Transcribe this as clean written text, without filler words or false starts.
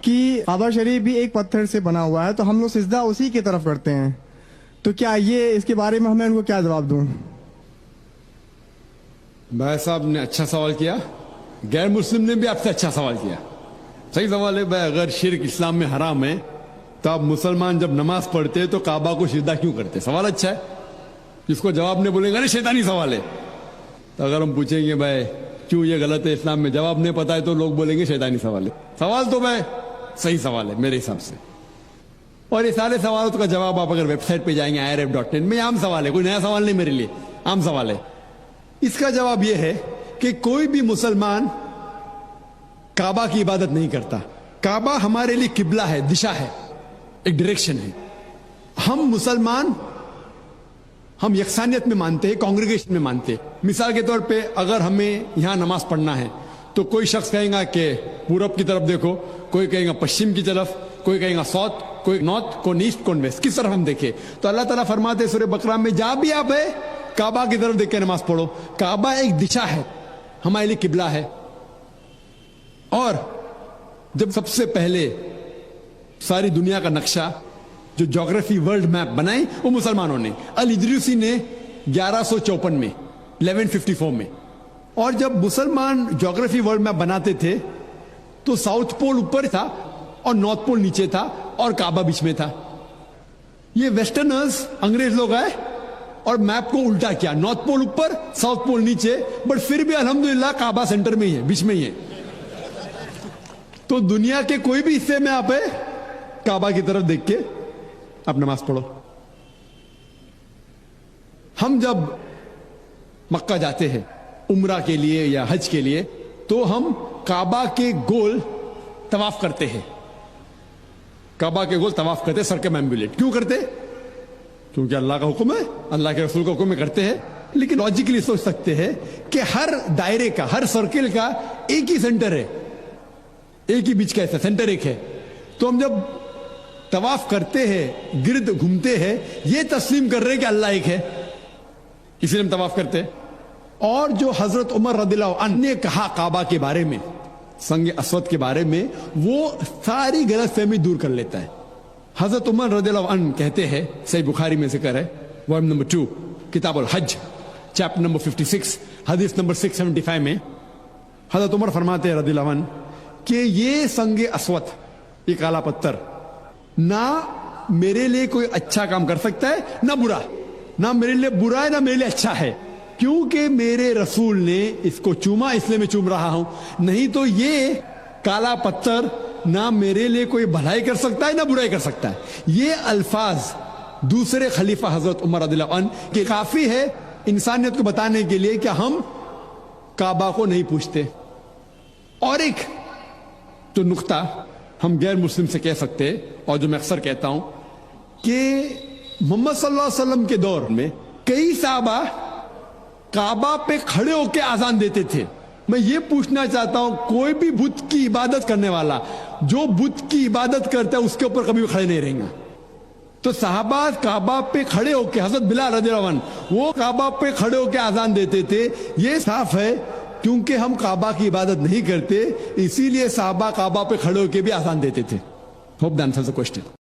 کہ کعبہ شریف بھی ایک پتھر سے بنا ہوا ہے تو ہم لوگ سجدہ اسی کی طرف کرتے ہیں، تو کیا یہ اس کے بارے میں ہمیں ان کو کیا جواب دوں؟ بھائی صاحب نے اچھا سوال کیا، غیر مسلم نے بھی آپ سے اچھا سوال کیا. صحیح سوال ہے بھائی. اگر شرک اسلام میں حرام ہے تو آپ مسلمان جب نماز پڑھتے تو کعبہ کو سجدہ کیوں کرتے؟ سوال اچھا ہے. جس کو جواب نہیں بولیں گے نہیں شیطانی سوال ہے. تو اگر ہم پوچھیں گے بھائی کیوں یہ غلط ہے اسلام میں، جواب نہیں پتا ہے تو لوگ بولیں گے شیطانی سوال ہے. سوال تو بھائی صحیح سوال ہے میرے حساب سے. اور یہ سارے سوالوں کا جواب آپ اگر ویب سائٹ پہ جائیں گے irf.in میں، عام سوال ہے، کوئی نیا سوال نہیں میرے لیے، عام سوال ہے. اس کا جواب یہ ہے کہ کوئی بھی مسلمان کعبہ کی عبادت نہیں کرتا. کعبہ ہمارے لیے قبلہ ہے، دشا ہے، ایک ڈائریکشن ہے. ہم مسلمان ہم یکسانیت میں مانتے ہیں، کانگریگیشن میں مانتے ہیں. مثال کے طور پہ اگر ہمیں یہاں نماز پڑھنا ہے تو کوئی شخص کہے گا کہ پورب کی طرف دیکھو، کوئی کہے گا پشچم کی طرف، کوئی کہے گا ساؤتھ، کوئی نارتھ، کوئی ایسٹ، کوئی ویسٹ، کس طرف ہم دیکھیں. تو اللہ تعالیٰ فرماتے ہیں سورہ بقرہ میں جہاں بھی آپ ہے کعبہ کی طرف دیکھ کے نماز پڑھو. کعبہ ایک دشا ہے، ہمارے لیے قبلہ ہے. اور جب سب سے پہلے ساری دنیا کا نقشہ جو جغرافی ورلڈ میپ بنائی وہ مسلمانوں نے، الادریسی نے 1154 میں 1154 میں. اور جب مسلمان جغرافی ورلڈ میپ بناتے تھے تو ساؤتھ پول اوپر تھا اور نارتھ پول نیچے تھا اور کعبہ بیچ میں تھا. یہ ویسٹرنرز انگریز لوگ آئے اور میپ کو الٹا کیا، نارتھ پول اوپر ساؤتھ پول نیچے، بٹ پھر بھی الحمدللہ کعبہ سینٹر میں ہی ہے، بیچ میں ہی ہے. تو دنیا کے کوئی بھی حصے میں آپ ہے کعبہ کی طرف دیکھ کے آپ نماز پڑھو. ہم جب مکہ جاتے ہیں عمرہ کے لیے یا حج کے لیے تو ہم کعبہ کے گول طواف کرتے ہیں. کعبہ کے گول طواف کرتے ہیں، سرکمامبولیٹ. کیوں کرتے؟ کیونکہ اللہ کا حکم ہے، اللہ کے رسول کا حکم میں کرتے ہیں. لیکن لاجیکلی سوچ سکتے ہیں کہ ہر دائرے کا، ہر سرکل کا ایک ہی سینٹر ہے، ایک ہی بیچ کا ایسا سینٹر ایک ہے. تو ہم جب طواف کرتے ہیں، گرد گھومتے ہیں، یہ تسلیم کر رہے ہیں کہ اللہ ایک ہے، اسی لیے ہم طواف کرتے ہیں. اور جو حضرت عمر رضی اللہ عنہ نے کہا کعبہ کے بارے میں، سنگ اسود کے بارے میں، وہ ساری غلط فہمی دور کر لیتا ہے. حضرت عمر رضی اللہ عنہ کہتے ہیں، صحیح بخاری میں ذکر ہے، والیوم نمبر 2 کتاب الحج چیپٹر نمبر 56 حدیث نمبر 675 میں حضرت عمر فرماتے ہیں رضی اللہ عنہ کہ یہ سنگ اسود، یہ کالا پتھر، نہ میرے لیے کوئی اچھا کام کر سکتا ہے نہ برا، نہ میرے لیے برا ہے نہ میرے لیے اچھا ہے، کیونکہ میرے رسول نے اس کو چوما، اس لیے میں چوم رہا ہوں. نہیں تو یہ کالا پتھر نہ میرے لیے کوئی بھلائی کر سکتا ہے نہ برائی کر سکتا ہے. یہ الفاظ دوسرے خلیفہ حضرت عمر رضی اللہ عنہ کہ کافی ہے انسانیت کو بتانے کے لیے کہ ہم کعبہ کو نہیں پوچھتے. اور ایک تو نقطہ ہم غیر مسلم سے کہہ سکتے ہیں، اور جو میں اکثر کہتا ہوں، کہ محمد صلی اللہ علیہ وسلم کے دور میں کئی صحابہ کعبہ پہ کھڑے ہو کے اذان دیتے تھے. میں یہ پوچھنا چاہتا ہوں، کوئی بھی بت کی عبادت کرنے والا جو بت کی عبادت کرتا ہے اس کے اوپر کبھی بھی کھڑے نہیں رہیں گا. تو صحابہ کعبہ پہ کھڑے ہو کے، حضرت بلال رضی اللہ عنہ وہ کعبہ پہ کھڑے ہو کے اذان دیتے تھے. یہ صاف ہے کیونکہ ہم کعبہ کی عبادت نہیں کرتے، اسی لیے صحابہ کعبہ پہ کھڑے ہو کے بھی اذان دیتے تھے. Hope the answer the question.